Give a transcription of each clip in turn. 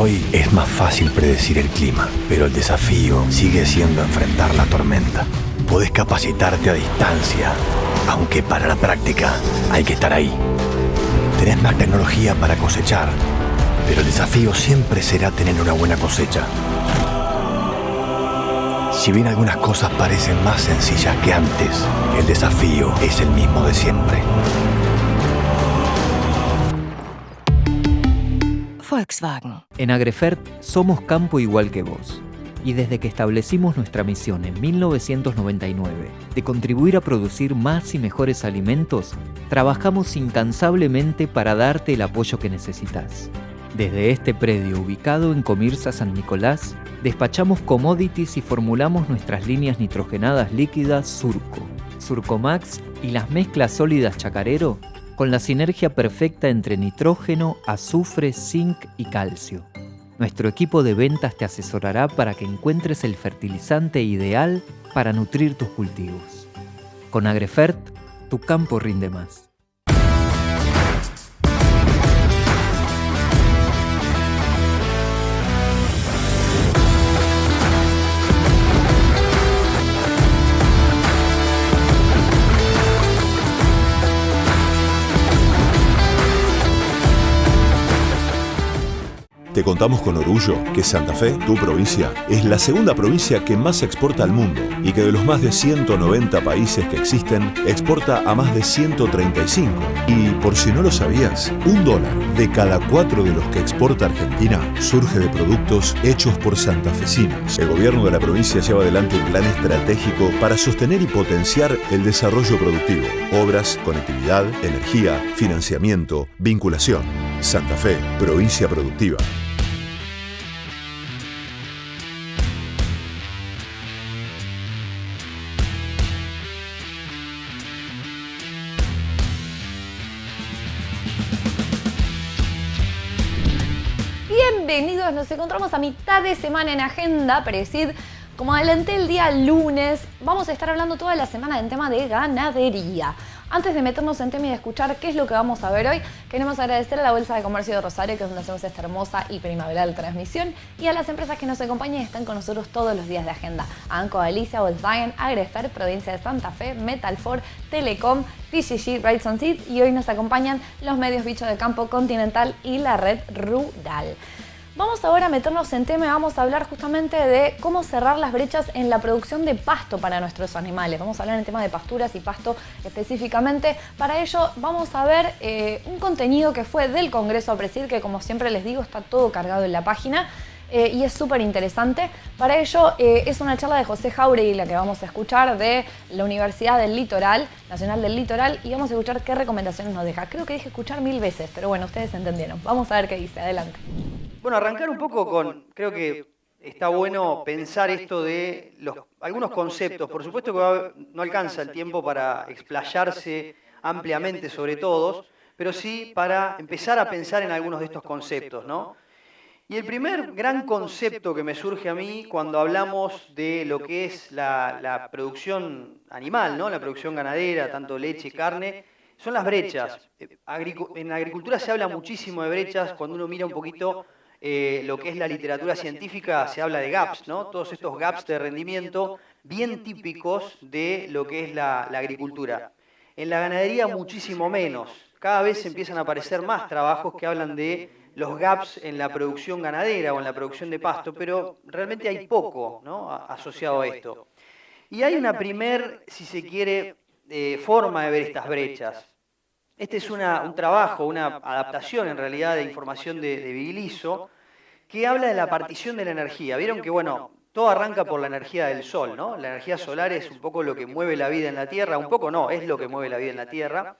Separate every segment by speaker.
Speaker 1: Hoy es más fácil predecir el clima, pero el desafío sigue siendo enfrentar la tormenta. Podés capacitarte a distancia, aunque para la práctica hay que estar ahí. Tenés más tecnología para cosechar, pero el desafío siempre será tener una buena cosecha. Si bien algunas cosas parecen más sencillas que antes, el desafío es el mismo de siempre.
Speaker 2: Volkswagen.
Speaker 3: En Agrefert somos campo igual que vos. Y desde que establecimos nuestra misión en 1999 de contribuir a producir más y mejores alimentos, trabajamos incansablemente para darte el apoyo que necesitas. Desde este predio ubicado en Comirsa San Nicolás, despachamos commodities y formulamos nuestras líneas nitrogenadas líquidas Surco, Surcomax y las mezclas sólidas Chacarero con la sinergia perfecta entre nitrógeno, azufre, zinc y calcio. Nuestro equipo de ventas te asesorará para que encuentres el fertilizante ideal para nutrir tus cultivos. Con Agrefert, tu campo rinde más.
Speaker 4: Te contamos con orgullo que Santa Fe, tu provincia, es la segunda provincia que más exporta al mundo y que de los más de 190 países que existen, exporta a más de 135. Y por si no lo sabías, $1 de cada 4 de los que exporta Argentina surge de productos hechos por santafesinos. El gobierno de la provincia lleva adelante un plan estratégico para sostener y potenciar el desarrollo productivo, obras, conectividad, energía, financiamiento, vinculación. Santa Fe, provincia productiva.
Speaker 5: Bienvenidos, nos encontramos a mitad de semana en Agenda Presid. Como adelanté el día lunes, vamos a estar hablando toda la semana en tema de ganadería. Antes de meternos en tema y de escuchar qué es lo que vamos a ver hoy, queremos agradecer a la Bolsa de Comercio de Rosario, que es donde hacemos esta hermosa y primaveral transmisión, y a las empresas que nos acompañan y están con nosotros todos los días de agenda. Anco Galicia, Volkswagen, Agrefert, Provincia de Santa Fe, Metalfor, Telecom, PCG, Rayson Seed, y hoy nos acompañan los medios Bicho de Campo, Continental y la Red Rural. Vamos ahora a meternos en tema y vamos a hablar justamente de cómo cerrar las brechas en la producción de pasto para nuestros animales. Vamos a hablar en tema de pasturas y pasto específicamente. Para ello vamos a ver un contenido que fue del Congreso Presid, que como siempre les digo está todo cargado en la página y es súper interesante. Para ello es una charla de José Jauregui la que vamos a escuchar de la Universidad del Litoral, Nacional del Litoral, y vamos a escuchar qué recomendaciones nos deja. Creo que dije escuchar 1000 veces, pero bueno, ustedes entendieron. Vamos a ver qué dice. Adelante.
Speaker 6: Bueno, arrancar un poco con, creo que está bueno pensar esto de algunos conceptos. Por supuesto que no alcanza el tiempo para explayarse ampliamente sobre todos, pero sí para empezar a pensar en algunos de estos conceptos, ¿no? Y el primer gran concepto que me surge a mí cuando hablamos de lo que es la producción animal, ¿no? La producción ganadera, tanto leche y carne, son las brechas. En la agricultura se habla muchísimo de brechas. Cuando uno mira un poquito lo que es la literatura científica, se habla de gaps, ¿no? Todos estos gaps de rendimiento bien típicos de lo que es la agricultura. En la ganadería muchísimo menos. Cada vez empiezan a aparecer más trabajos que hablan de los gaps en la producción ganadera o en la producción de pasto, pero realmente hay poco, ¿no?, asociado a esto. Y hay una si se quiere, forma de ver estas brechas. Este es un trabajo, una adaptación en realidad de información de Vigliso, que habla de la partición de la energía. Vieron que, bueno, todo arranca por la energía del sol, ¿no? La energía solar es un poco lo que mueve la vida en la Tierra, un poco no, es lo que mueve la vida en la Tierra.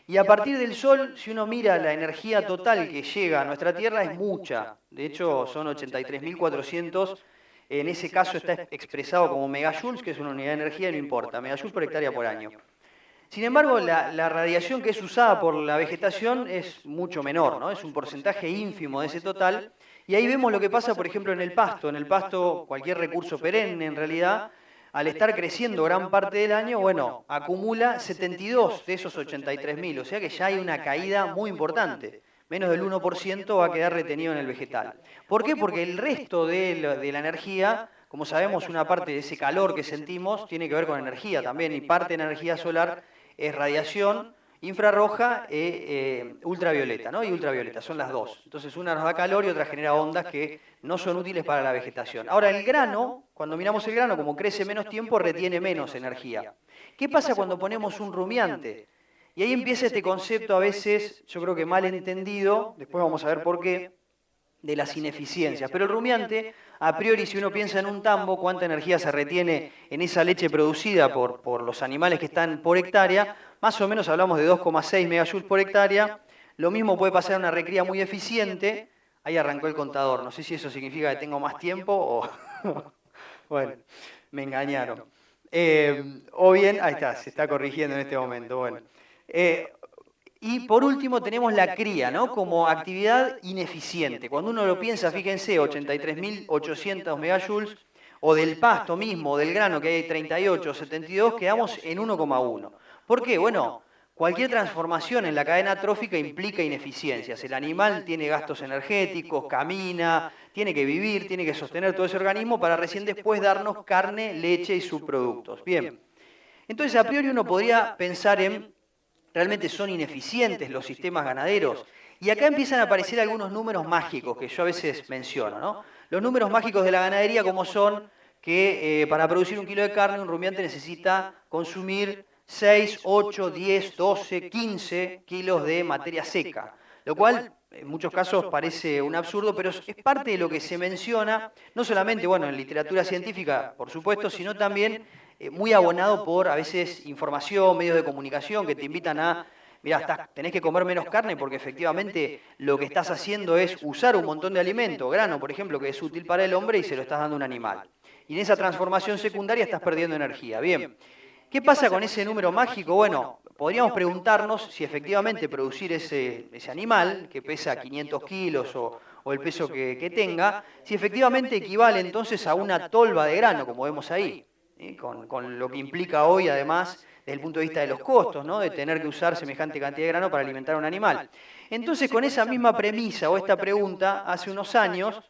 Speaker 6: Y a partir del sol, si uno mira la energía total que llega a nuestra Tierra, es mucha. De hecho, son 83.400. En ese caso está expresado como megajoules, que es una unidad de energía y no importa, megajoules por hectárea por año. Sin embargo, la radiación que es usada por la vegetación es mucho menor, ¿no? Es un porcentaje ínfimo de ese total. Y ahí vemos lo que pasa, por ejemplo, en el pasto. En el pasto, cualquier recurso perenne, en realidad, al estar creciendo gran parte del año, bueno, acumula 72 de esos 83.000. O sea que ya hay una caída muy importante. menos del 1% va a quedar retenido en el vegetal. ¿Por qué? Porque el resto de la energía, como sabemos, una parte de ese calor que sentimos tiene que ver con energía también, y parte de energía solar es radiación infrarroja e ultravioleta, ¿no? Y ultravioleta, son las dos. Entonces una nos da calor y otra genera ondas que no son útiles para la vegetación. Ahora el grano, cuando miramos el grano, como crece menos tiempo, retiene menos energía. ¿Qué pasa cuando ponemos un rumiante? Y ahí empieza este concepto a veces, yo creo que mal entendido, después vamos a ver por qué, de las ineficiencias. Pero el rumiante, a priori, si uno piensa en un tambo, cuánta energía se retiene en esa leche producida por los animales que están por hectárea, más o menos hablamos de 2,6 megajoules por hectárea. Lo mismo puede pasar en una recría muy eficiente. Ahí arrancó el contador. No sé si eso significa que tengo más tiempo o... Bueno, me engañaron. O bien, ahí está, se está corrigiendo en este momento. Bueno. Y por último tenemos la cría, ¿no? Como actividad ineficiente. Cuando uno lo piensa, fíjense, 83.800 megajoules, o del pasto mismo, del grano, que hay 38, 72, quedamos en 1,1. ¿Por qué? Bueno, cualquier transformación en la cadena trófica implica ineficiencias. El animal tiene gastos energéticos, camina, tiene que vivir, tiene que sostener todo ese organismo para recién después darnos carne, leche y subproductos. Bien, entonces a priori uno podría pensar en, realmente son ineficientes los sistemas ganaderos. Y acá empiezan a aparecer algunos números mágicos que yo a veces menciono, ¿no? Los números mágicos de la ganadería, como son que para producir 1 kilo de carne un rumiante necesita consumir 6, 8, 10, 12, 15 kilos de materia seca, lo cual en muchos casos parece un absurdo, pero es parte de lo que se menciona, no solamente bueno, en literatura científica, por supuesto, sino también muy abonado por a veces información, medios de comunicación que te invitan a, mirá, tenés que comer menos carne porque efectivamente lo que estás haciendo es usar un montón de alimento, grano por ejemplo, que es útil para el hombre y se lo estás dando a un animal. Y en esa transformación secundaria estás perdiendo energía. Bien. ¿Qué pasa con ese número mágico? Bueno, podríamos preguntarnos si efectivamente producir ese animal, que pesa 500 kilos o el peso que tenga, si efectivamente equivale entonces a una tolva de grano, como vemos ahí, con lo que implica hoy, además, desde el punto de vista de los costos, ¿no? De tener que usar semejante cantidad de grano para alimentar a un animal. Entonces, con esa misma premisa o esta pregunta, hace unos años,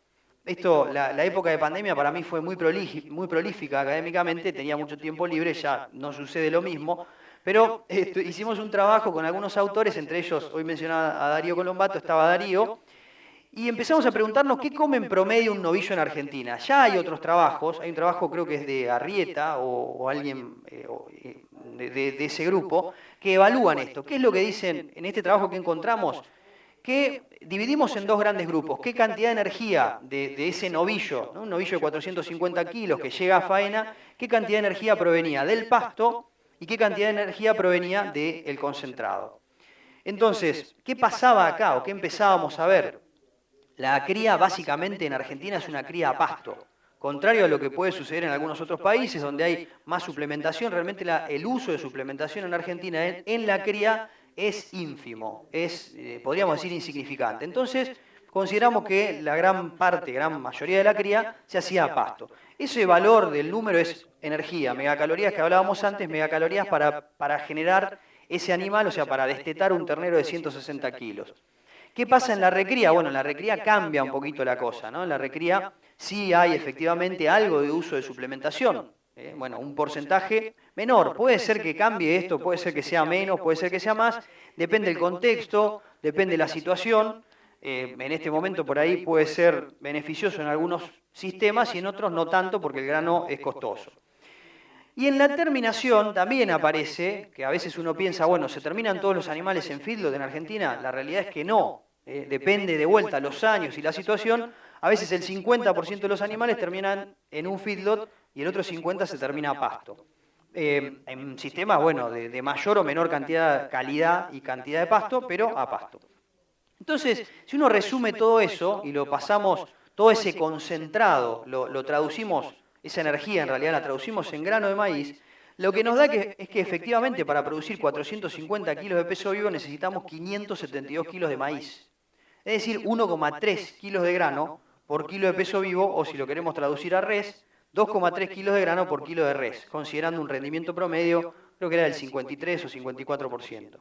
Speaker 6: la época de pandemia para mí fue muy prolífica académicamente, tenía mucho tiempo libre, ya no sucede lo mismo, pero hicimos un trabajo con algunos autores, entre ellos, hoy mencionaba a Darío Colombato, estaba Darío, y empezamos a preguntarnos qué come en promedio un novillo en Argentina. Ya hay otros trabajos, hay un trabajo creo que es de Arrieta o alguien de ese grupo, que evalúan esto. ¿Qué es lo que dicen en este trabajo que encontramos? Que dividimos en dos grandes grupos. ¿Qué cantidad de energía de ese novillo, ¿no? Un novillo de 450 kilos que llega a faena, qué cantidad de energía provenía del pasto y qué cantidad de energía provenía del concentrado? Entonces, ¿qué pasaba acá o qué empezábamos a ver? La cría básicamente en Argentina es una cría a pasto. Contrario a lo que puede suceder en algunos otros países donde hay más suplementación, realmente el uso de suplementación en Argentina en la cría es ínfimo, podríamos decir insignificante. Entonces, consideramos que la gran mayoría de la cría se hacía a pasto. Ese valor del número es energía, megacalorías que hablábamos antes, megacalorías para generar ese animal, o sea, para destetar un ternero de 160 kilos. ¿Qué pasa en la recría? Bueno, en la recría cambia un poquito la cosa, ¿no? En la recría sí hay efectivamente algo de uso de suplementación. Bueno, un porcentaje menor. Puede ser que cambie esto, puede ser que sea menos, puede ser que sea más. Depende del contexto, depende de la situación. En este momento por ahí puede ser beneficioso en algunos sistemas y en otros no tanto porque el grano es costoso. Y en la terminación también aparece, que a veces uno piensa, bueno, ¿se terminan todos los animales en feedlot en Argentina? La realidad es que no. Depende de vuelta los años y la situación. A veces el 50% de los animales terminan en un feedlot y el otro 50% se termina a pasto. En sistemas, bueno, de mayor o menor calidad y cantidad de pasto, pero a pasto. Entonces, si uno resume todo eso y lo pasamos, todo ese concentrado, lo traducimos, esa energía en realidad la traducimos en grano de maíz, lo que nos da es que efectivamente para producir 450 kilos de peso vivo necesitamos 572 kilos de maíz. Es decir, 1,3 kilos de grano por kilo de peso vivo, o si lo queremos traducir a res, 2,3 kilos de grano por kilo de res, considerando un rendimiento promedio, creo que era del 53 o 54%.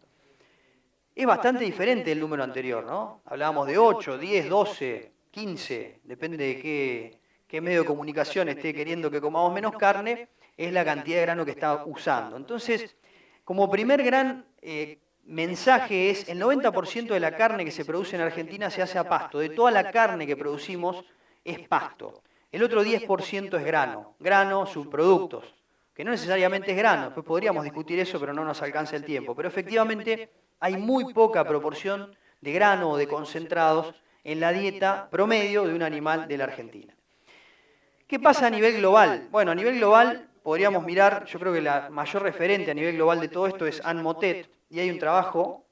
Speaker 6: es bastante diferente del número anterior, ¿no? Hablábamos de 8, 10, 12, 15, depende de qué medio de comunicación esté queriendo que comamos menos carne, es la cantidad de grano que está usando. Entonces, como primer gran mensaje es, el 90% de la carne que se produce en Argentina se hace a pasto. De toda la carne que producimos es pasto. El otro 10% es grano, subproductos, que no necesariamente es grano. Después podríamos discutir eso, pero no nos alcanza el tiempo. Pero efectivamente hay muy poca proporción de grano o de concentrados en la dieta promedio de un animal de la Argentina. ¿Qué pasa a nivel global? Bueno, a nivel global podríamos mirar, yo creo que la mayor referente a nivel global de todo esto es Anne Mottet, y hay un trabajo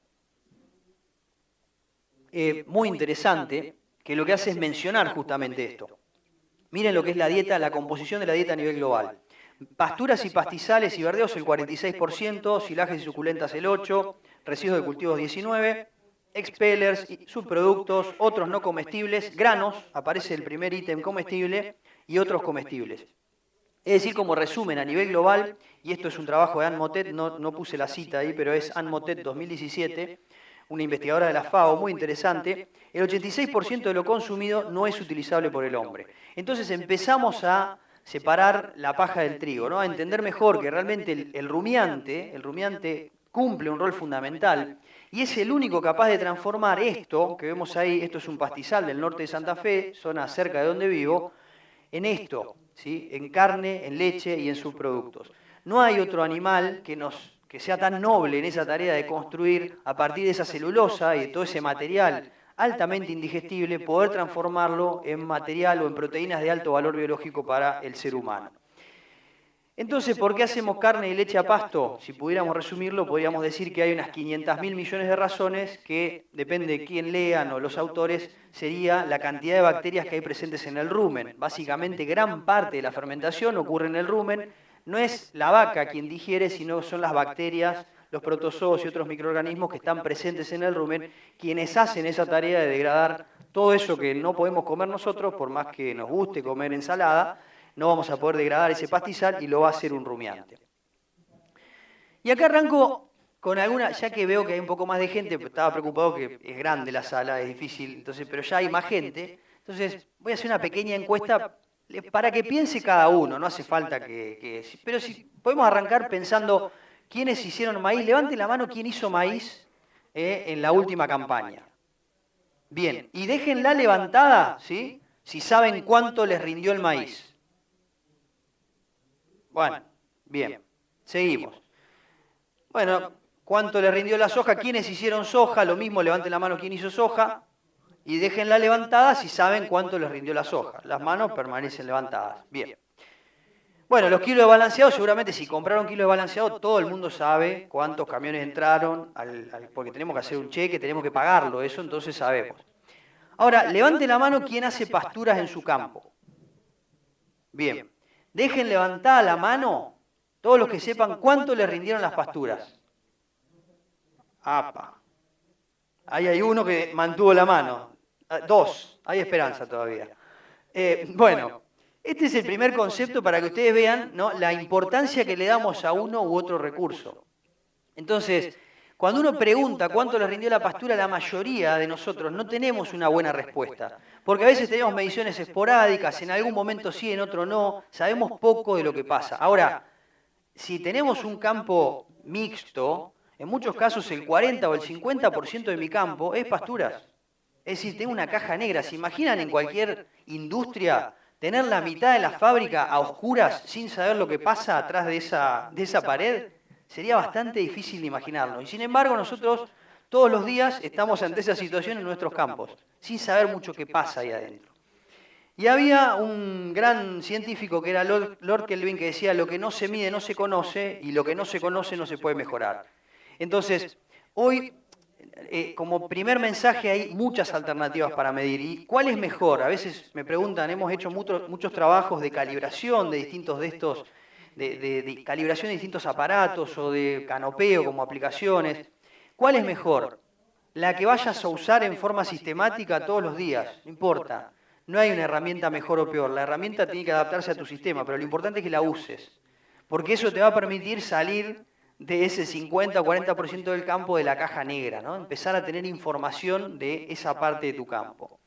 Speaker 6: muy interesante que lo que hace es mencionar justamente esto. Miren lo que es la dieta, la composición de la dieta a nivel global. Pasturas y pastizales y verdeos el 46%, silajes y suculentas el 8%, residuos de cultivos 19%, expellers, subproductos, otros no comestibles, granos, aparece el primer ítem comestible, y otros comestibles. Es decir, como resumen a nivel global, y esto es un trabajo de Anne Mottet, no puse la cita ahí, pero es Anne Mottet 2017, una investigadora de la FAO muy interesante, el 86% de lo consumido no es utilizable por el hombre. Entonces empezamos a separar la paja del trigo, ¿no? A entender mejor que realmente el rumiante cumple un rol fundamental y es el único capaz de transformar esto, que vemos ahí, esto es un pastizal del norte de Santa Fe, zona cerca de donde vivo, en esto, ¿sí? En carne, en leche y en subproductos. No hay otro animal que sea tan noble en esa tarea de construir, a partir de esa celulosa y de todo ese material altamente indigestible, poder transformarlo en material o en proteínas de alto valor biológico para el ser humano. Entonces, ¿por qué hacemos carne y leche a pasto? Si pudiéramos resumirlo, podríamos decir que hay unas 500.000 millones de razones que, depende de quién lean o los autores, sería la cantidad de bacterias que hay presentes en el rumen. Básicamente, gran parte de la fermentación ocurre en el rumen. No es la vaca quien digiere, sino son las bacterias, los protozoos y otros microorganismos que están presentes en el rumen, quienes hacen esa tarea de degradar todo eso que no podemos comer nosotros, por más que nos guste comer ensalada, no vamos a poder degradar ese pastizal y lo va a hacer un rumiante. Y acá arranco con alguna, ya que veo que hay un poco más de gente, estaba preocupado que es grande la sala, es difícil, entonces, pero ya hay más gente, entonces voy a hacer una pequeña encuesta para que piense cada uno, no hace falta pero si podemos arrancar pensando quiénes hicieron maíz, levanten la mano quién hizo maíz en la última campaña. Bien, y déjenla levantada, ¿sí? Si saben cuánto les rindió el maíz. Bueno, bien, seguimos. Bueno, ¿cuánto le rindió la soja? ¿Quiénes hicieron soja? Lo mismo, levanten la mano quién hizo soja y déjenla levantada si saben cuánto les rindió la soja. Las manos permanecen levantadas. Bien. Bueno, los kilos de balanceado, seguramente si compraron kilos de balanceado, todo el mundo sabe cuántos camiones entraron, porque tenemos que hacer un cheque, tenemos que pagarlo, eso entonces sabemos. Ahora, levante la mano quién hace pasturas en su campo. Bien. Dejen levantada la mano todos los que sepan cuánto les rindieron las pasturas. ¡Apa! Ahí hay uno que mantuvo la mano. Dos, hay esperanza todavía. Bueno, este es el primer concepto para que ustedes vean, ¿no?, la importancia que le damos a uno u otro recurso. Entonces, cuando uno pregunta cuánto le rindió la pastura, la mayoría de nosotros no tenemos una buena respuesta. Porque a veces tenemos mediciones esporádicas, en algún momento sí, en otro no, sabemos poco de lo que pasa. Ahora, si tenemos un campo mixto, en muchos casos el 40 o el 50% de mi campo es pasturas. Es decir, tengo una caja negra. ¿Se imaginan en cualquier industria tener la mitad de la fábrica a oscuras sin saber lo que pasa atrás de esa pared? Sería bastante difícil de imaginarlo. Y sin embargo, nosotros todos los días estamos ante esa situación en nuestros campos, sin saber mucho qué pasa ahí adentro. Y había un gran científico que era Lord Kelvin que decía: lo que no se mide no se conoce y lo que no se conoce no se puede mejorar. Entonces, hoy, como primer mensaje, hay muchas alternativas para medir. ¿Y cuál es mejor? A veces me preguntan, hemos hecho muchos trabajos de calibración de distintos de estos, de calibración de distintos aparatos o de canopeo como aplicaciones. ¿Cuál es mejor? La que vayas a usar en forma sistemática todos los días, no importa. No hay una herramienta mejor o peor. La herramienta tiene que adaptarse a tu sistema, pero lo importante es que la uses. Porque eso te va a permitir salir de ese 50 o 40% del campo de la caja negra, ¿no? Empezar a tener información de esa parte de tu campo.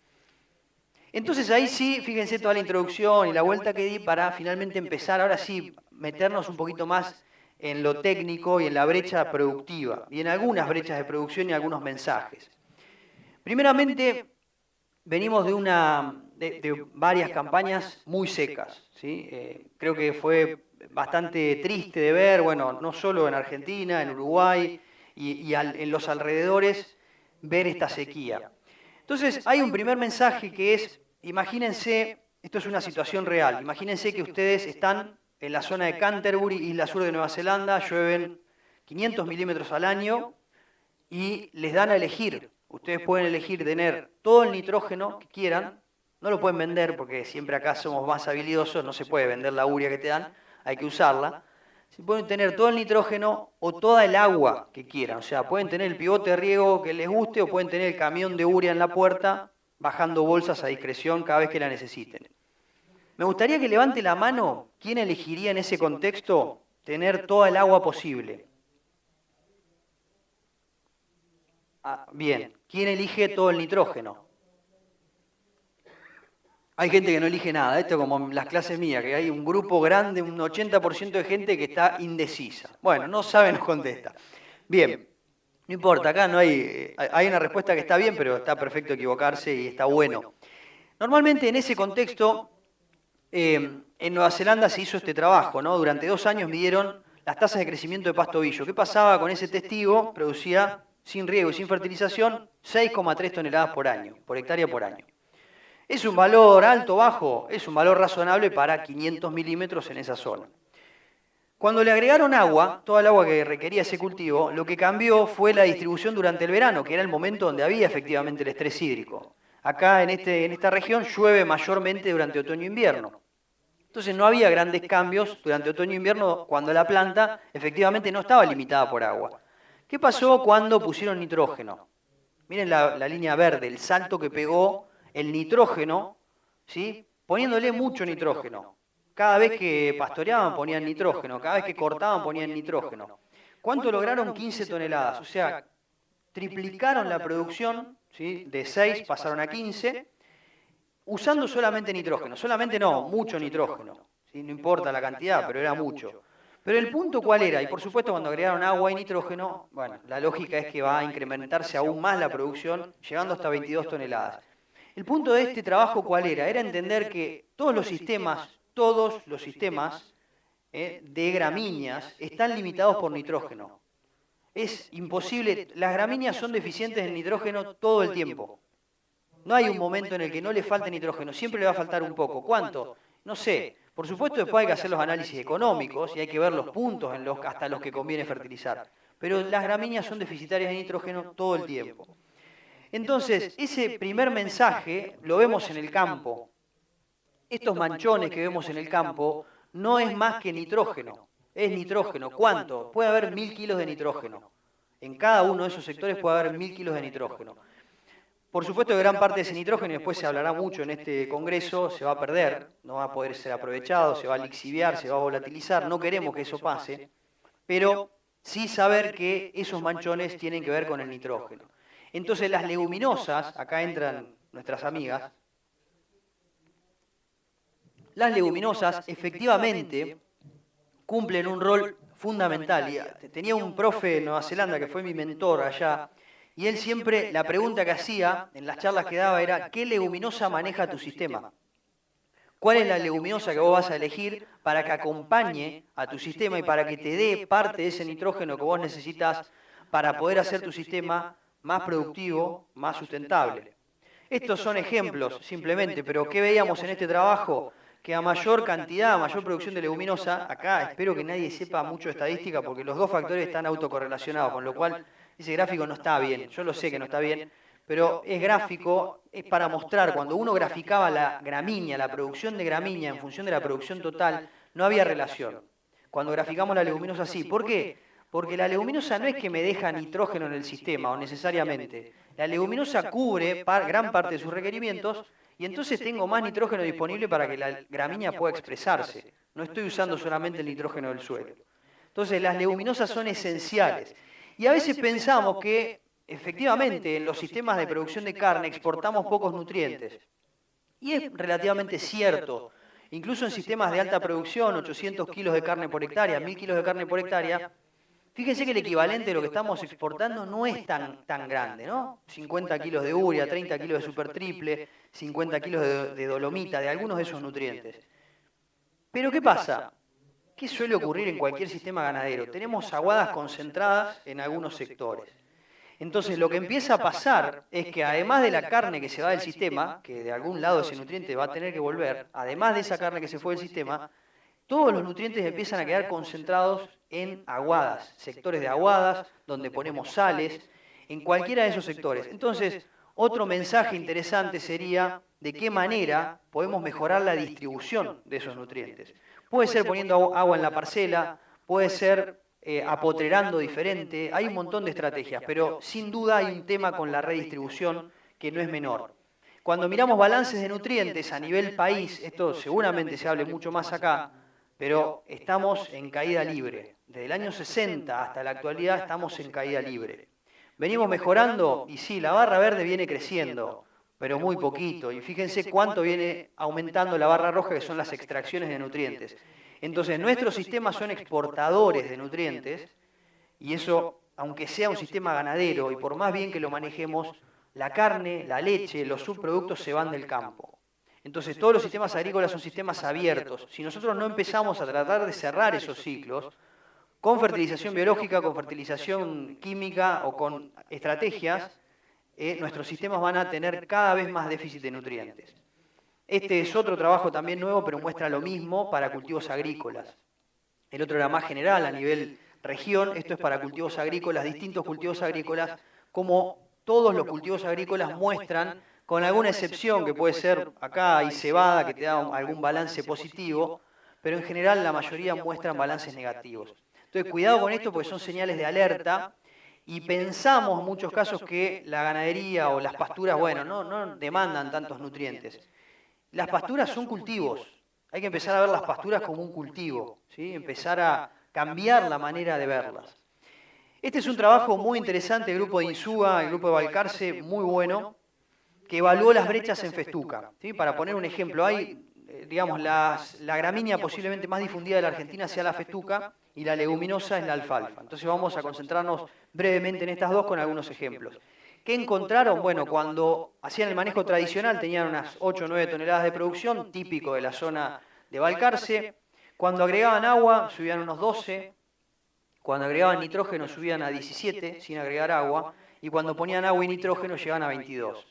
Speaker 6: Entonces ahí sí, fíjense toda la introducción y la vuelta que di para finalmente empezar, ahora sí, meternos un poquito más en lo técnico y en la brecha productiva, y en algunas brechas de producción y algunos mensajes. Primeramente, venimos de varias campañas muy secas, ¿sí? Creo que fue bastante triste de ver, bueno, no solo en Argentina, en Uruguay y en los alrededores, ver esta sequía. Entonces, hay un primer mensaje que es, imagínense, esto es una situación real, imagínense que ustedes están en la zona de Canterbury, isla sur de Nueva Zelanda, llueven 500 milímetros al año y les dan a elegir. Ustedes pueden elegir tener todo el nitrógeno que quieran, no lo pueden vender porque siempre acá somos más habilidosos, no se puede vender la urea que te dan, hay que usarla. Pueden tener todo el nitrógeno o toda el agua que quieran, o sea, pueden tener el pivote de riego que les guste o pueden tener el camión de urea en la puerta bajando bolsas a discreción cada vez que la necesiten. Me gustaría que levante la mano quién elegiría en ese contexto tener toda el agua posible. Bien, ¿quién elige todo el nitrógeno? Hay gente que no elige nada, esto como en las clases mías, que hay un grupo grande, un 80% de gente que está indecisa. Bueno, no sabe, nos contesta. Bien, no importa, acá no hay una respuesta que está bien, pero está perfecto equivocarse y está bueno. Normalmente en ese contexto, en Nueva Zelanda se hizo este trabajo, ¿no? Durante 2 años midieron las tasas de crecimiento de pasto billo. ¿Qué pasaba con ese testigo? Producía, sin riego y sin fertilización, 6,3 toneladas por año, por hectárea por año. ¿Es un valor alto o bajo? Es un valor razonable para 500 milímetros en esa zona. Cuando le agregaron agua, toda el agua que requería ese cultivo, lo que cambió fue la distribución durante el verano, que era el momento donde había efectivamente el estrés hídrico. Acá en esta región llueve mayormente durante otoño e invierno. Entonces no había grandes cambios durante otoño e invierno cuando la planta efectivamente no estaba limitada por agua. ¿Qué pasó cuando pusieron nitrógeno? Miren la línea verde, el salto que pegó el nitrógeno, ¿sí? Poniéndole mucho nitrógeno. Cada vez que pastoreaban ponían nitrógeno, cada vez que cortaban ponían nitrógeno. ¿Cuánto lograron? 15 toneladas, o sea, triplicaron la producción, ¿sí? De 6 pasaron a 15, usando solamente nitrógeno. Solamente no, mucho nitrógeno, ¿sí? No importa la cantidad, pero era mucho. Pero el punto ¿cuál era? Y por supuesto cuando agregaron agua y nitrógeno, bueno, la lógica es que va a incrementarse aún más la producción, llegando hasta 22 toneladas. El punto de este trabajo ¿cuál era? Era entender que todos los sistemas de gramíneas están limitados por nitrógeno. Es imposible, las gramíneas son deficientes en nitrógeno todo el tiempo. No hay un momento en el que no le falte nitrógeno, siempre le va a faltar un poco. ¿Cuánto? No sé. Por supuesto después hay que hacer los análisis económicos y hay que ver los puntos hasta los que conviene fertilizar. Pero las gramíneas son deficitarias de nitrógeno todo el tiempo. Entonces, ese primer mensaje lo vemos en el campo. Estos manchones que vemos en el campo no es más que nitrógeno. Es nitrógeno. ¿Cuánto? Puede haber 1000 kilos de nitrógeno. En cada uno de esos sectores puede haber 1000 kilos de nitrógeno. Por supuesto que gran parte de ese nitrógeno, y después se hablará mucho en este congreso, se va a perder, no va a poder ser aprovechado, se va a lixiviar, se va a volatilizar. No queremos que eso pase, pero sí saber que esos manchones tienen que ver con el nitrógeno. Entonces las leguminosas, acá entran nuestras amigas, las leguminosas efectivamente cumplen un rol fundamental. Y tenía un profe en Nueva Zelanda que fue mi mentor allá, y él siempre, la pregunta que hacía en las charlas que daba era, ¿qué leguminosa maneja tu sistema? ¿Cuál es la leguminosa que vos vas a elegir para que acompañe a tu sistema y para que te dé parte de ese nitrógeno que vos necesitas para poder hacer tu sistema más productivo, más sustentable? Estos son ejemplos simplemente, pero ¿qué veíamos en este trabajo? Que a mayor cantidad, a mayor producción de leguminosa, acá espero que nadie sepa mucho de estadística porque los dos factores están autocorrelacionados, con lo cual ese gráfico no está bien, yo lo sé que no está bien, pero es gráfico, es para mostrar, cuando uno graficaba la gramínea, la producción de gramínea en función de la producción total, no había relación. Cuando graficamos la leguminosa sí, ¿por qué? Porque la leguminosa no es que me deja nitrógeno en el sistema, o necesariamente. La leguminosa cubre gran parte de sus requerimientos y entonces tengo más nitrógeno disponible para que la gramínea pueda expresarse. No estoy usando solamente el nitrógeno del suelo. Entonces las leguminosas son esenciales. Y a veces pensamos que efectivamente en los sistemas de producción de carne exportamos pocos nutrientes. Y es relativamente cierto. Incluso en sistemas de alta producción, 800 kilos de carne por hectárea, 1000 kilos de carne por hectárea, fíjense que el equivalente de lo que estamos exportando no es tan grande, ¿no? 50 kilos de urea, 30 kilos de supertriple, 50 kilos de dolomita, de algunos de esos nutrientes. Pero ¿qué pasa? ¿Qué suele ocurrir en cualquier sistema ganadero? Tenemos aguadas concentradas en algunos sectores. Entonces lo que empieza a pasar es que además de la carne que se va del sistema, que de algún lado ese nutriente va a tener que volver, además de esa carne que se fue del sistema, todos los nutrientes empiezan a quedar concentrados en aguadas, sectores de aguadas, donde ponemos sales, en cualquiera de esos sectores. Entonces, otro mensaje interesante sería de qué manera podemos mejorar la distribución de esos nutrientes. Puede ser poniendo agua en la parcela, puede ser apotrerando diferente, hay un montón de estrategias, pero sin duda hay un tema con la redistribución que no es menor. Cuando miramos balances de nutrientes a nivel país, esto seguramente se hable mucho más acá, pero estamos en caída libre. Desde el año 60 hasta la actualidad estamos en caída libre. ¿Venimos mejorando? Y sí, la barra verde viene creciendo, pero muy poquito. Y fíjense cuánto viene aumentando la barra roja, que son las extracciones de nutrientes. Entonces, nuestros sistemas son exportadores de nutrientes, y eso, aunque sea un sistema ganadero, y por más bien que lo manejemos, la carne, la leche, los subproductos se van del campo. Entonces, todos los sistemas agrícolas son sistemas abiertos. Si nosotros no empezamos a tratar de cerrar esos ciclos, con fertilización biológica, con fertilización química o con estrategias, nuestros sistemas van a tener cada vez más déficit de nutrientes. Este es otro trabajo también nuevo, pero muestra lo mismo para cultivos agrícolas. El otro era más general a nivel región, esto es para cultivos agrícolas, distintos cultivos agrícolas, como todos los cultivos agrícolas muestran, con alguna excepción que puede ser acá hay cebada que te da algún balance positivo, pero en general la mayoría muestran balances negativos. Entonces cuidado con esto porque son señales de alerta y pensamos en muchos casos que la ganadería o las pasturas, bueno, no demandan tantos nutrientes. Las pasturas son cultivos, hay que empezar a ver las pasturas como un cultivo, ¿sí? Empezar a cambiar la manera de verlas. Este es un trabajo muy interesante del grupo de Insúa, el grupo de Balcarce, muy bueno, que evaluó las brechas en festuca. ¿Sí? Para poner un ejemplo, hay, digamos, la gramínea posiblemente más difundida de la Argentina sea la festuca y la leguminosa es la alfalfa. Entonces vamos a concentrarnos brevemente en estas dos con algunos ejemplos. ¿Qué encontraron? Bueno, cuando hacían el manejo tradicional tenían unas 8 o 9 toneladas de producción, típico de la zona de Balcarce. Cuando agregaban agua subían unos 12, cuando agregaban nitrógeno subían a 17 sin agregar agua, y cuando ponían agua y nitrógeno llegaban a 22.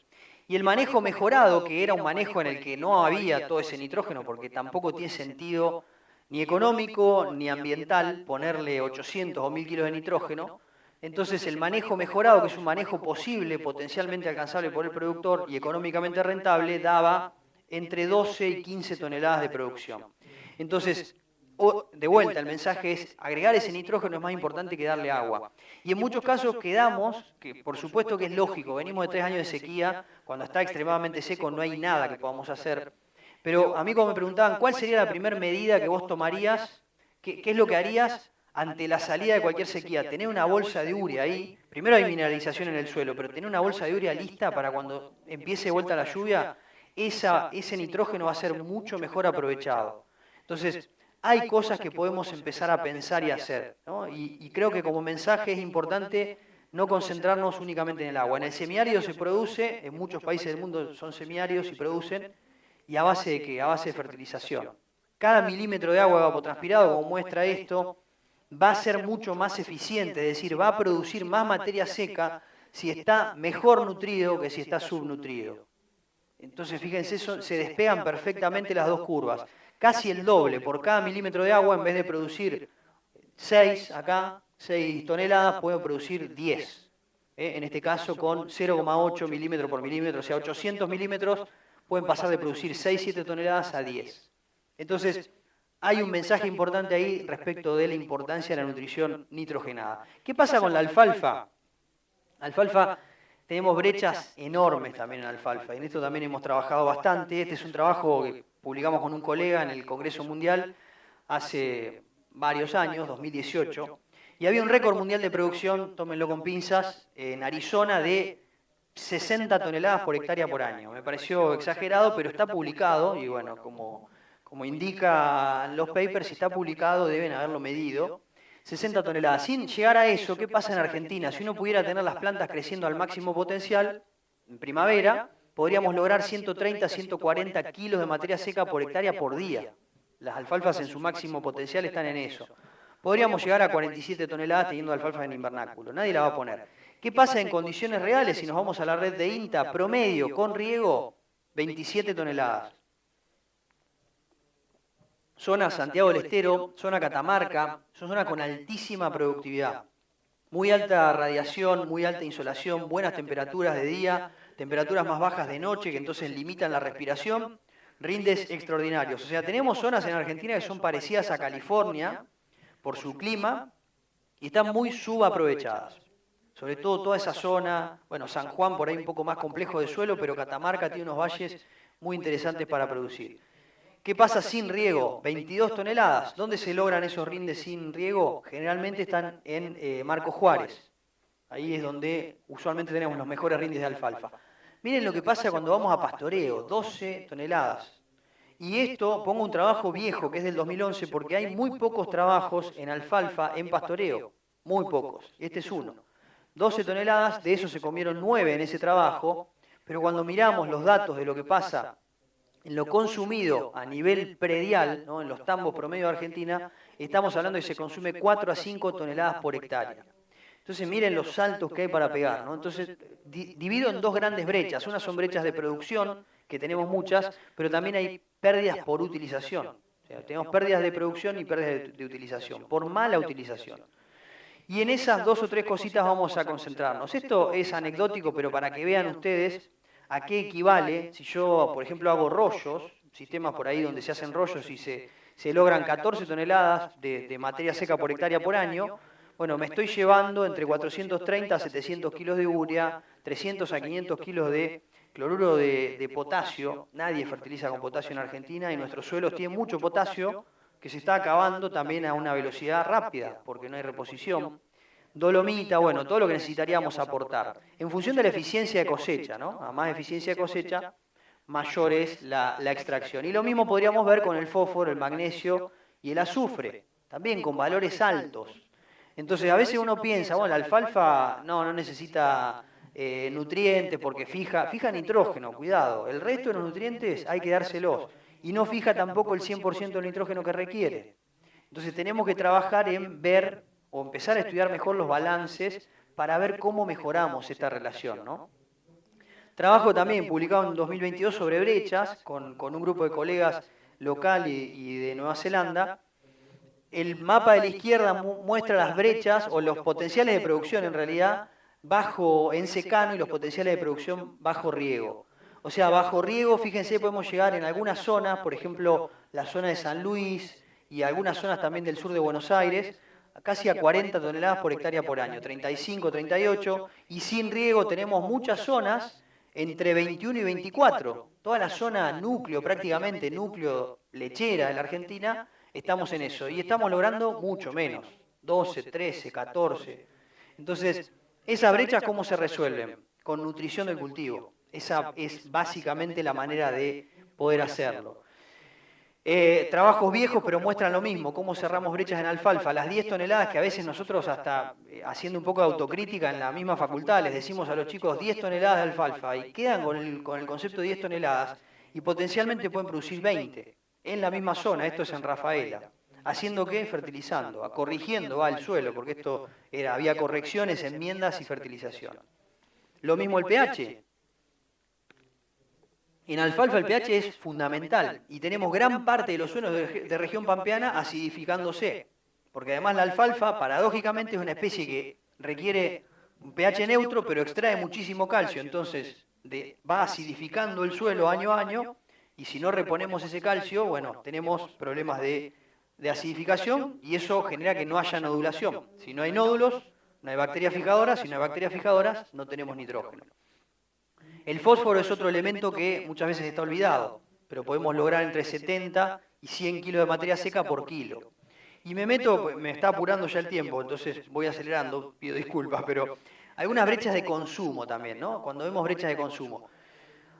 Speaker 6: Y el manejo mejorado, que era un manejo en el que no había todo ese nitrógeno, porque tampoco tiene sentido ni económico ni ambiental ponerle 800 o 1000 kilos de nitrógeno, entonces el manejo mejorado, que es un manejo posible, potencialmente alcanzable por el productor y económicamente rentable, daba entre 12 y 15 toneladas de producción. Entonces, de vuelta, el mensaje es, agregar ese nitrógeno es más importante que darle agua. Y en muchos casos quedamos, que por supuesto que es lógico, venimos de 3 años de sequía, cuando está extremadamente seco no hay nada que podamos hacer. Pero a mí cuando me preguntaban, ¿cuál sería la primera medida que vos tomarías? ¿Qué es lo que harías ante la salida de cualquier sequía? Tener una bolsa de urea ahí, primero hay mineralización en el suelo, pero tener una bolsa de urea lista para cuando empiece de vuelta la lluvia, ese nitrógeno va a ser mucho mejor aprovechado. Entonces, hay cosas que podemos empezar a pensar y hacer, ¿no? Y creo que como mensaje es importante no concentrarnos únicamente en el agua. En el semiárido se produce, en muchos países del mundo son semiáridos y producen, ¿y a base de qué? A base de fertilización. Cada milímetro de agua evapotranspirado, como muestra esto, va a ser mucho más eficiente, es decir, va a producir más materia seca si está mejor nutrido que si está subnutrido. Entonces, fíjense, se despegan perfectamente las dos curvas. Casi el doble, por cada milímetro de agua, en vez de producir 6 toneladas, puede producir 10. En este caso con 0,8 milímetros por milímetro, o sea, 800 milímetros pueden pasar de producir 6-7 toneladas a 10. Entonces, hay un mensaje importante ahí respecto de la importancia de la nutrición nitrogenada. ¿Qué pasa con la alfalfa? Alfalfa, tenemos brechas enormes también en alfalfa, y en esto también hemos trabajado bastante. Este es un trabajo que publicamos con un colega en el Congreso Mundial hace varios años, 2018, y había un récord mundial de producción, tómenlo con pinzas, en Arizona de 60 toneladas por hectárea por año. Me pareció exagerado, pero está publicado, y bueno, como indican los papers, si está publicado deben haberlo medido. 60 toneladas. Sin llegar a eso, ¿qué pasa en Argentina? Si uno pudiera tener las plantas creciendo al máximo potencial, en primavera, podríamos lograr 130, 140 kilos de materia seca por hectárea por día. Las alfalfas en su máximo potencial están en eso. Podríamos llegar a 47 toneladas teniendo alfalfa en invernáculo. Nadie la va a poner. ¿Qué pasa en condiciones reales si nos vamos a la red de INTA? Promedio, con riego, 27 toneladas. Zona Santiago del Estero, zona Catamarca, son zonas con altísima productividad. Muy alta radiación, muy alta insolación, buenas temperaturas de día, temperaturas más bajas de noche que entonces limitan la respiración, rindes extraordinarios. O sea, tenemos zonas en Argentina que son parecidas a California por su clima y están muy subaprovechadas. Sobre todo toda esa zona, bueno, San Juan por ahí un poco más complejo de suelo, pero Catamarca tiene unos valles muy interesantes para producir. ¿Qué pasa sin riego? 22 toneladas. ¿Dónde se logran esos rindes sin riego? Generalmente están en Marcos Juárez. Ahí es donde usualmente tenemos los mejores rindes de alfalfa. Miren lo que pasa cuando vamos a pastoreo, 12 toneladas. Y esto, pongo un trabajo viejo que es del 2011 porque hay muy pocos trabajos en alfalfa en pastoreo. Muy pocos. Este es uno. 12 toneladas, de eso se comieron 9 en ese trabajo. Pero cuando miramos los datos de lo que pasa en lo consumido a nivel predial, ¿no? En los tambos promedio de Argentina, estamos hablando de que se consume 4 a 5 toneladas por hectárea. Entonces miren los saltos que hay para pegar, ¿no? Entonces divido en dos grandes brechas. Unas son brechas de producción, que tenemos muchas, pero también hay pérdidas por utilización. O sea, tenemos pérdidas de producción y pérdidas de utilización, por mala utilización. Y en esas 2 o 3 cositas vamos a concentrarnos. Esto es anecdótico, pero para que vean ustedes a qué equivale si yo, por ejemplo, hago rollos, sistemas por ahí donde se hacen rollos y se logran 14 toneladas de materia seca por hectárea por año. Bueno, me estoy llevando entre 430 a 700 kilos de urea, 300 a 500 kilos de cloruro de potasio. Nadie fertiliza con potasio en Argentina y nuestros suelos tienen mucho potasio que se está acabando también a una velocidad rápida porque no hay reposición. Dolomita, bueno, todo lo que necesitaríamos aportar. En función de la eficiencia de cosecha, ¿no? A más eficiencia de cosecha, mayor es la extracción. Y lo mismo podríamos ver con el fósforo, el magnesio y el azufre, también con valores altos. Entonces a veces uno piensa, bueno, la alfalfa no necesita nutrientes porque fija nitrógeno, cuidado. El resto de los nutrientes hay que dárselos. Y no fija tampoco el 100% del nitrógeno que requiere. Entonces tenemos que trabajar en ver o empezar a estudiar mejor los balances para ver cómo mejoramos esta relación, ¿no? Trabajo también publicado en 2022 sobre brechas con un grupo de colegas local y de Nueva Zelanda. El mapa de la izquierda muestra las brechas o los potenciales de producción en realidad en secano y los potenciales de producción bajo riego. O sea, bajo riego, fíjense, podemos llegar en algunas zonas, por ejemplo, la zona de San Luis y algunas zonas también del sur de Buenos Aires, casi a 40 toneladas por hectárea por año, 35, 38, y sin riego tenemos muchas zonas entre 21 y 24. Toda la zona núcleo, prácticamente núcleo lechera de la Argentina, estamos en eso, y estamos logrando mucho menos, 12, 13, 14. Entonces, esas brechas, ¿cómo se resuelven? Con nutrición del cultivo. Esa es básicamente la manera de poder hacerlo. Trabajos viejos, pero muestran lo mismo, cómo cerramos brechas en alfalfa. Las 10 toneladas que a veces nosotros, hasta haciendo un poco de autocrítica en la misma facultad, les decimos a los chicos 10 toneladas de alfalfa y quedan con el concepto de 10 toneladas y potencialmente pueden producir 20 en la misma zona. Esto es en Rafaela. ¿Haciendo qué? Fertilizando, corrigiendo el suelo, porque había correcciones, enmiendas y fertilización. Lo mismo el pH. En alfalfa el pH es fundamental y tenemos gran parte de los suelos de región pampeana acidificándose, porque además la alfalfa paradójicamente es una especie que requiere un pH neutro pero extrae muchísimo calcio, entonces va acidificando el suelo año a año y si no reponemos ese calcio, bueno, tenemos problemas de acidificación y eso genera que no haya nodulación. Si no hay nódulos, no hay bacterias fijadoras, si no hay bacterias fijadoras, no tenemos nitrógeno. El fósforo es otro elemento que muchas veces está olvidado, pero podemos lograr entre 70 y 100 kilos de materia seca por kilo. Y me meto, me está apurando ya el tiempo, entonces voy acelerando, pido disculpas, pero algunas brechas de consumo también, ¿no? Cuando vemos brechas de consumo.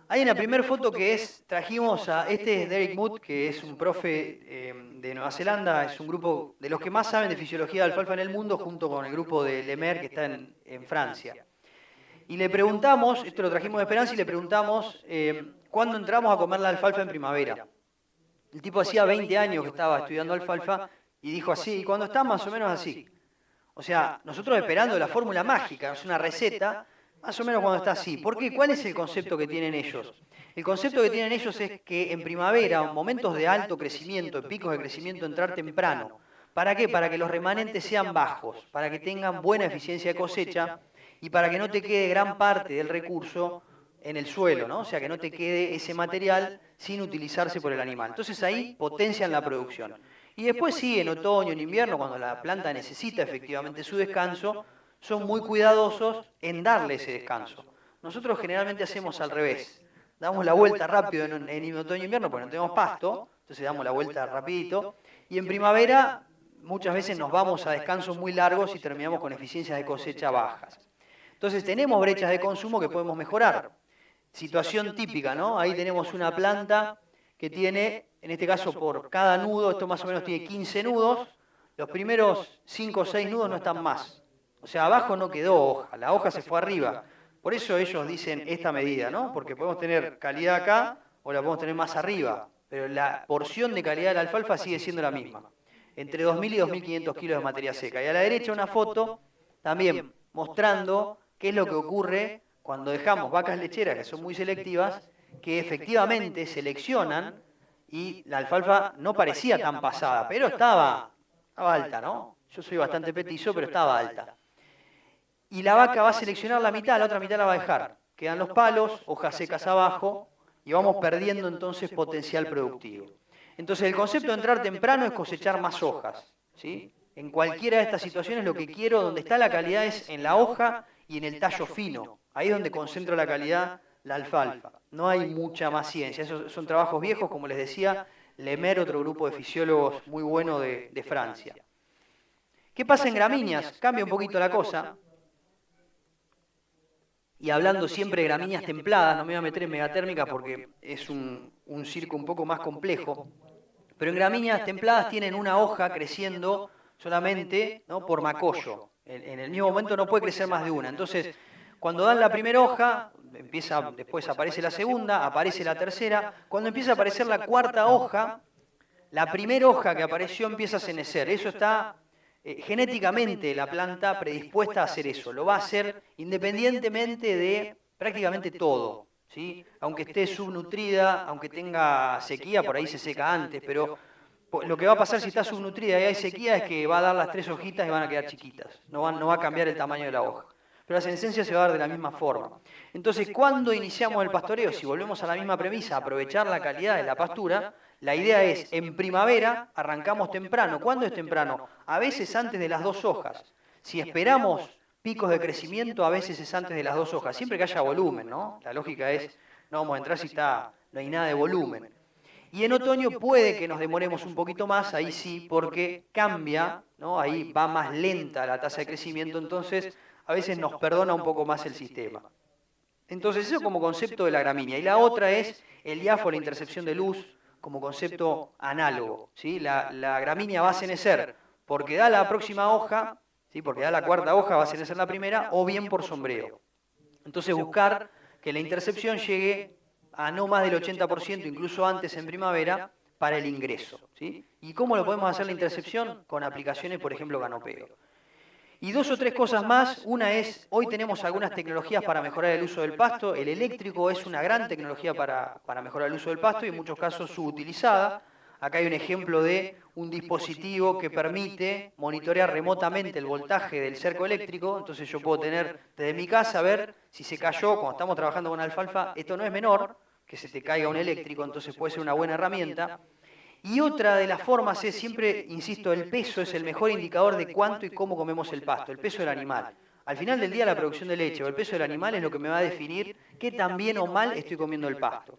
Speaker 6: Hay una primera foto que trajimos este es Derek Mood, que es un profe de Nueva Zelanda, es un grupo de los que más saben de fisiología de alfalfa en el mundo, junto con el grupo de Lemer, que está en Francia. Y le preguntamos, esto lo trajimos de Esperanza, y le preguntamos cuándo entramos a comer la alfalfa en primavera. El tipo hacía 20 años que estaba estudiando alfalfa y dijo así, y cuando está más o menos así. O sea, nosotros esperando la fórmula mágica, es una receta, más o menos cuando está así. ¿Por qué? ¿Cuál es el concepto que tienen ellos? El concepto que tienen ellos es que en primavera, en momentos de alto crecimiento, en picos de crecimiento, entrar temprano. ¿Para qué? Para que los remanentes sean bajos, para que tengan buena eficiencia de cosecha y para que no te quede gran parte del recurso en el suelo, ¿no? O sea, que no te quede ese material sin utilizarse por el animal. Entonces ahí potencian la producción. Y después sí, en otoño, en invierno, cuando la planta necesita efectivamente su descanso, son muy cuidadosos en darle ese descanso. Nosotros generalmente hacemos al revés. Damos la vuelta rápido en otoño e invierno porque no tenemos pasto, entonces damos la vuelta rapidito. Y en primavera muchas veces nos vamos a descansos muy largos y terminamos con eficiencias de cosecha bajas. Entonces tenemos brechas de consumo que podemos mejorar. Situación típica, ¿no? Ahí tenemos una planta que tiene, en este caso por cada nudo, esto más o menos tiene 15 nudos, los primeros 5 o 6 nudos no están más. O sea, abajo no quedó hoja, la hoja se fue arriba. Por eso ellos dicen esta medida, ¿no? Porque podemos tener calidad acá o la podemos tener más arriba, pero la porción de calidad de la alfalfa sigue siendo la misma, entre 2.000 y 2.500 kilos de materia seca. Y a la derecha una foto también mostrando qué es lo que ocurre cuando dejamos vacas lecheras, que son muy selectivas, que efectivamente seleccionan y la alfalfa no parecía tan pasada, pero estaba alta, ¿no? Yo soy bastante petizo, pero estaba alta. Y la vaca va a seleccionar la mitad, la otra mitad la va a dejar. Quedan los palos, hojas secas abajo, y vamos perdiendo entonces potencial productivo. Entonces el concepto de entrar temprano es cosechar más hojas, ¿sí? En cualquiera de estas situaciones lo que quiero, donde está la calidad es en la hoja y en el tallo fino. Ahí es donde concentro la calidad la alfalfa. No hay mucha más ciencia. Esos son trabajos viejos, como les decía, Lemer, otro grupo de fisiólogos muy bueno de Francia. ¿Qué pasa en gramíneas? Cambia un poquito la cosa. Y hablando siempre de gramíneas templadas, no me voy a meter en megatérmica porque es un circo un poco más complejo. Pero en gramíneas templadas tienen una hoja creciendo solamente, ¿no?, por macollo. En el mismo momento no puede crecer más de una. Entonces, cuando dan la primera hoja, después aparece la segunda, aparece la tercera. Cuando empieza a aparecer la cuarta hoja, la primera hoja que apareció empieza a senecer. Eso está genéticamente la planta predispuesta a hacer eso. Lo va a hacer independientemente de prácticamente todo, ¿sí? Aunque esté subnutrida, aunque tenga sequía, por ahí se seca antes, pero lo que va a pasar si está subnutrida y hay sequía es que va a dar las 3 hojitas y van a quedar chiquitas. No va a cambiar el tamaño de la hoja. Pero la senescencia se va a dar de la misma forma. Entonces, ¿cuándo iniciamos el pastoreo? Si volvemos a la misma premisa, aprovechar la calidad de la pastura, la idea es, en primavera, arrancamos temprano. ¿Cuándo es temprano? A veces antes de las 2 hojas. Si esperamos picos de crecimiento, a veces es antes de las 2 hojas. Siempre que haya volumen, ¿no? La lógica es, no vamos a entrar si no hay nada de volumen. Y en otoño puede que nos demoremos un poquito más, ahí sí, porque cambia, ¿no? Ahí va más lenta la tasa de crecimiento, entonces a veces nos perdona un poco más el sistema. Entonces eso como concepto de la gramínea. Y la otra es el diafo, la intercepción de luz, como concepto análogo, ¿sí? La gramínea va a senecer porque da la próxima hoja, ¿sí?, porque da la cuarta hoja, va a senecer la primera, o bien por sombreo. Entonces buscar que la intercepción llegue a no más del 80%, incluso antes en primavera, para el ingreso, ¿sí? ¿Y cómo lo podemos hacer la intercepción? Con aplicaciones, por ejemplo, canopeo. Y 2 o 3 cosas más. Una es, hoy tenemos algunas tecnologías para mejorar el uso del pasto. El eléctrico es una gran tecnología para mejorar el uso del pasto y en muchos casos subutilizada. Acá hay un ejemplo de un dispositivo que permite monitorear remotamente el voltaje del cerco eléctrico. Entonces yo puedo tener desde mi casa, ver si se cayó, cuando estamos trabajando con alfalfa, esto no es menor, que se te caiga un eléctrico, entonces puede ser una buena herramienta. Y otra de las formas es, siempre insisto, el peso es el mejor indicador de cuánto y cómo comemos el pasto, el peso del animal. Al final del día la producción de leche o el peso del animal es lo que me va a definir qué tan bien o mal estoy comiendo el pasto.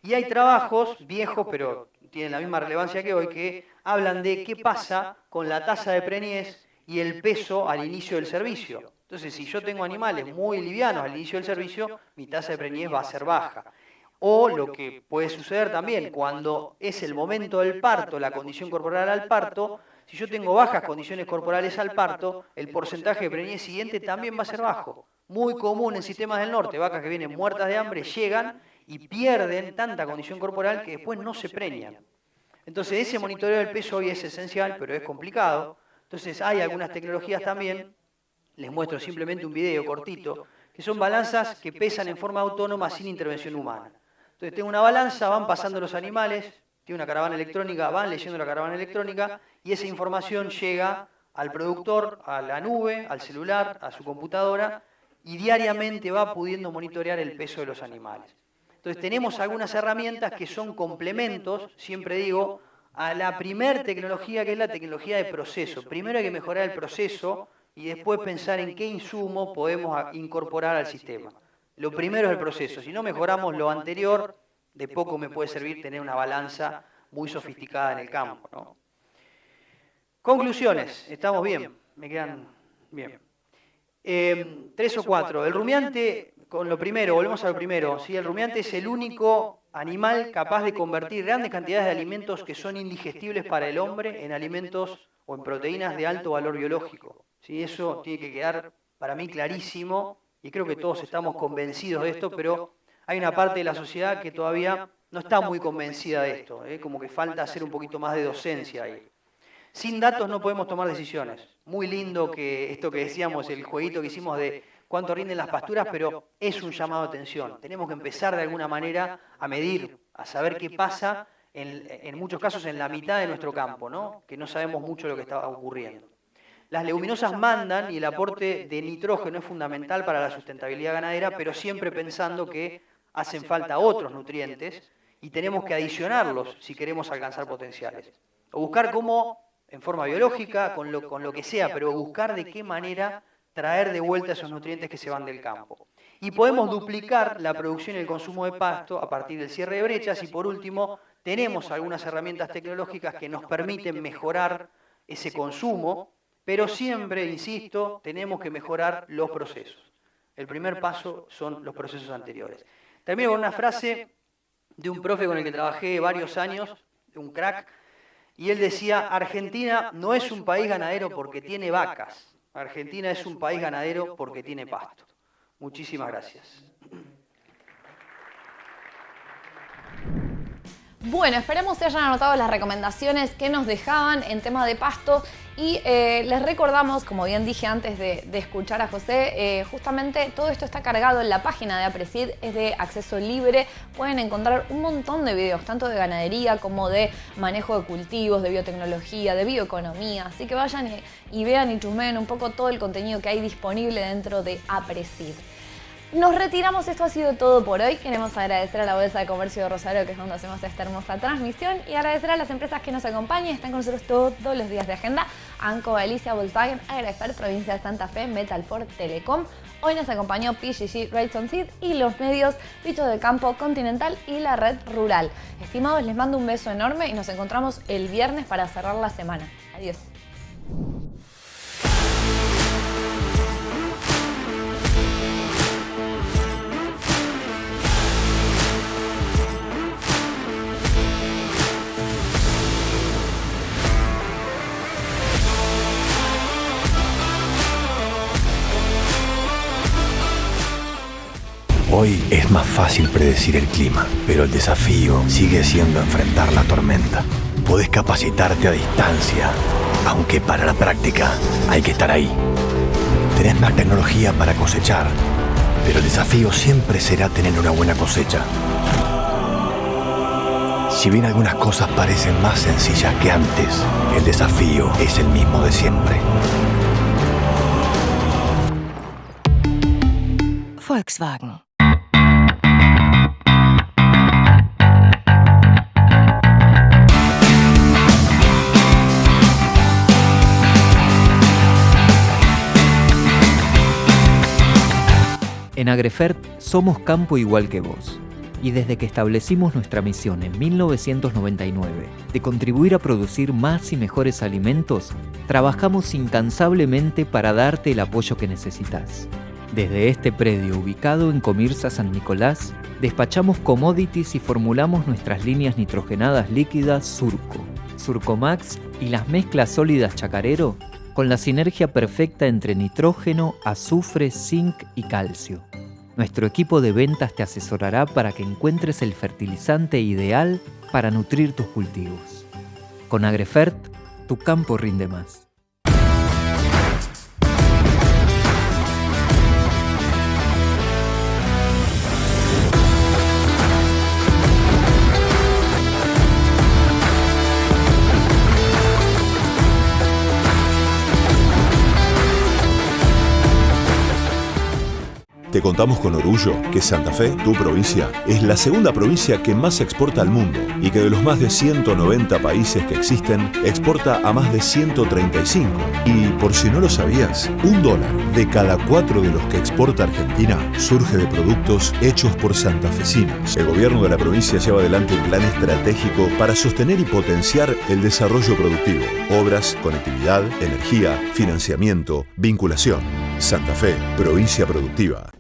Speaker 6: Y hay trabajos viejos, pero tienen la misma relevancia que hoy, que hablan de qué pasa con la tasa de preñez y el peso al inicio del servicio. Entonces, si yo tengo animales muy livianos al inicio del servicio, mi tasa de preñez va a ser baja. O lo que puede suceder también, cuando es el momento del parto, la condición corporal al parto, si yo tengo bajas condiciones corporales al parto, el porcentaje de preñez siguiente también va a ser bajo. Muy común en sistemas del norte, vacas que vienen muertas de hambre llegan y pierden tanta condición corporal que después no se preñan. Entonces ese monitoreo del peso hoy es esencial, pero es complicado. Entonces hay algunas tecnologías también, les muestro simplemente un video cortito, que son balanzas que pesan en forma autónoma sin intervención humana. Entonces tengo una balanza, van pasando los animales, tiene una caravana electrónica, van leyendo la caravana electrónica y esa información llega al productor, a la nube, al celular, a su computadora y diariamente va pudiendo monitorear el peso de los animales. Entonces tenemos algunas herramientas que son complementos, siempre digo, a la primer tecnología que es la tecnología de proceso. Primero hay que mejorar el proceso y después pensar en qué insumo podemos incorporar al sistema. Lo primero es el proceso. Si no mejoramos lo anterior, de poco me puede servir tener una balanza muy sofisticada en el campo, ¿no? Conclusiones. ¿Estamos bien? ¿Me quedan bien? 3 o 4. El rumiante, con lo primero, volvemos a lo primero. ¿Sí? El rumiante es el único animal capaz de convertir grandes cantidades de alimentos que son indigestibles para el hombre en alimentos o en proteínas de alto valor biológico. ¿Sí? Eso tiene que quedar para mí clarísimo y creo que todos estamos convencidos de esto, pero hay una parte de la sociedad que todavía no está muy convencida de esto, como que falta hacer un poquito más de docencia ahí. Sin datos no podemos tomar decisiones. Muy lindo que esto que decíamos, el jueguito que hicimos de cuánto rinden las pasturas, pero es un llamado de atención. Tenemos que empezar de alguna manera a medir, a saber qué pasa, en muchos casos en la mitad de nuestro campo, ¿no? Que no sabemos mucho lo que está ocurriendo. Las leguminosas mandan y el aporte de nitrógeno es fundamental para la sustentabilidad ganadera, pero siempre pensando que hacen falta otros nutrientes y tenemos que adicionarlos si queremos alcanzar potenciales. O buscar cómo, en forma biológica, con lo que sea, pero buscar de qué manera traer de vuelta esos nutrientes que se van del campo. Y podemos duplicar la producción y el consumo de pasto a partir del cierre de brechas y por último tenemos algunas herramientas tecnológicas que nos permiten mejorar ese consumo, pero siempre, insisto, tenemos que mejorar los procesos. El primer paso son los procesos anteriores. Termino con una frase de un profe con el que trabajé varios años, de un crack, y él decía, Argentina no es un país ganadero porque tiene vacas, Argentina es un país ganadero porque tiene pasto. Muchísimas gracias.
Speaker 5: Bueno, esperemos que hayan anotado las recomendaciones que nos dejaban en tema de pasto y les recordamos, como bien dije antes de escuchar a José, justamente todo esto está cargado en la página de APRESID, es de acceso libre, pueden encontrar un montón de videos, tanto de ganadería como de manejo de cultivos, de biotecnología, de bioeconomía, así que vayan y vean y chusmeen un poco todo el contenido que hay disponible dentro de APRESID. Nos retiramos, esto ha sido todo por hoy. Queremos agradecer a la Bolsa de Comercio de Rosario, que es donde hacemos esta hermosa transmisión, y agradecer a las empresas que nos acompañan y están con nosotros todos los días de agenda. Anco, Galicia, Volkswagen, Agrafer, Provincia de Santa Fe, Metalfor, Telecom. Hoy nos acompañó PGG, Rayson Seed y los medios Bichos del Campo, Continental y la Red Rural. Estimados, les mando un beso enorme y nos encontramos el viernes para cerrar la semana. Adiós.
Speaker 1: Hoy es más fácil predecir el clima, pero el desafío sigue siendo enfrentar la tormenta. Podés capacitarte a distancia, aunque para la práctica hay que estar ahí. Tenés más tecnología para cosechar, pero el desafío siempre será tener una buena cosecha. Si bien algunas cosas parecen más sencillas que antes, el desafío es el mismo de siempre.
Speaker 2: Volkswagen.
Speaker 3: En Agrefert somos campo igual que vos. Y desde que establecimos nuestra misión en 1999 de contribuir a producir más y mejores alimentos, trabajamos incansablemente para darte el apoyo que necesitas. Desde este predio ubicado en Comirsa San Nicolás, despachamos commodities y formulamos nuestras líneas nitrogenadas líquidas Surco, Surcomax y las mezclas sólidas Chacarero con la sinergia perfecta entre nitrógeno, azufre, zinc y calcio. Nuestro equipo de ventas te asesorará para que encuentres el fertilizante ideal para nutrir tus cultivos. Con Agrefert, tu campo rinde más.
Speaker 4: Te contamos con orgullo que Santa Fe, tu provincia, es la segunda provincia que más exporta al mundo y que de los más de 190 países que existen, exporta a más de 135. Y por si no lo sabías, $1 de cada 4 de los que exporta Argentina surge de productos hechos por santafesinos. El gobierno de la provincia lleva adelante un plan estratégico para sostener y potenciar el desarrollo productivo, obras, conectividad, energía, financiamiento, vinculación. Santa Fe, provincia productiva.